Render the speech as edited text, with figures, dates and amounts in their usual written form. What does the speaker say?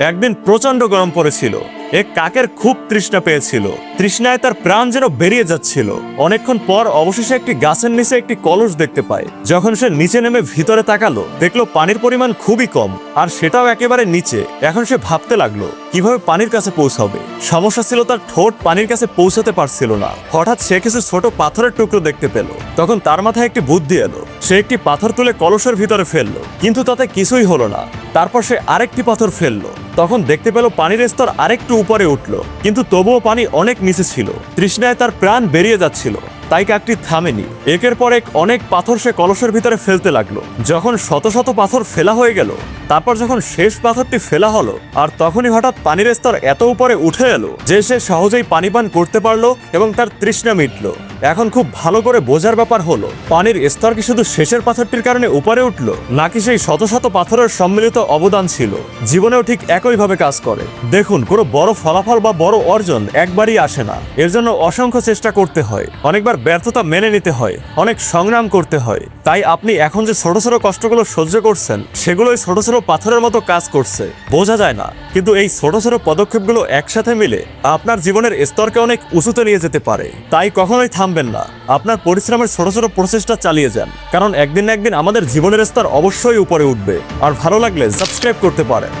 একদিন প্রচন্ড গরম পড়েছিল। এক কাকের খুব তৃষ্ণা পেয়েছিল। তৃষ্ণায় তার প্রাণ যেন বেরিয়ে যাচ্ছিল। অনেকক্ষণ পর অবশেষে একটি গাছের নিচে একটি কলস দেখতে পায়। যখন সে নিচে নেমে ভিতরে তাকালো, দেখলো পানির পরিমাণ খুবই কম, আর সেটাও একেবারে নিচে। এখন সে ভাবতে লাগলো কিভাবে পানির কাছে পৌঁছাবে। সমস্যা ছিল তার ঠোঁট পানির কাছে পৌঁছাতে পারছিল না। হঠাৎ সে কিছু ছোট পাথরের টুকরো দেখতে পেল। তখন তার মাথায় একটি বুদ্ধি এলো। সে একটি পাথর তুলে কলসের ভিতরে ফেললো, কিন্তু তাতে কিছুই হলো না। তারপর সে আরেকটি পাথর ফেললো। তখন দেখতে পেল পানির স্তর আরেকটু উপরে উঠলো, কিন্তু তবুও পানি অনেক নিচে ছিল। তৃষ্ণায় তার প্রাণ বেরিয়ে যাচ্ছিল, তাই কাকটি থামেনি। একের পর এক অনেক পাথর সে কলসের ভিতরে ফেলতে লাগলো। যখন শত শত পাথর ফেলা হয়ে গেল, তারপর যখন শেষ পাথরটি ফেলা হলো, আর তখনই হঠাৎ পানির স্তর এত উপরে উঠে এলো যে সে সহজেই পানি পান করতে পারলো এবং তার তৃষ্ণা মিটলো। এখন খুব ভালো করে বোঝার ব্যাপার হলো, পানির স্তর কি শুধু শেষের পাথরটির কারণে উপরে উঠলো, নাকি সেই শত শত পাথরের সম্মিলিত অবদান ছিল। জীবনেও ঠিক একইভাবে কাজ করে। দেখুন, কোনো বড় ফলাফল বা বড় অর্জন একবারই আসে না। এর জন্য অসংখ্য চেষ্টা করতে হয়, অনেকবার ব্যর্থতা মেনে নিতে হয়, অনেক সংগ্রাম করতে হয়। তাই আপনি এখন যে ছোট ছোট কষ্টগুলো সহ্য করছেন, সেগুলোই ছোট ছোট পাথরের মতো কাজ করছে। বোঝা যায় না, কিন্তু এই ছোট ছোট পদক্ষেপগুলো একসাথে মিলে আপনার জীবনের স্তরকে অনেক উঁচুতে নিয়ে যেতে পারে। তাই কখনোই থামবেন না। আপনার পরিশ্রমের ছোট ছোট প্রচেষ্টা চালিয়ে যান, কারণ একদিন না একদিন আমাদের জীবনের স্তর অবশ্যই উপরে উঠবে। আর ভালো লাগলে সাবস্ক্রাইব করতে পারেন।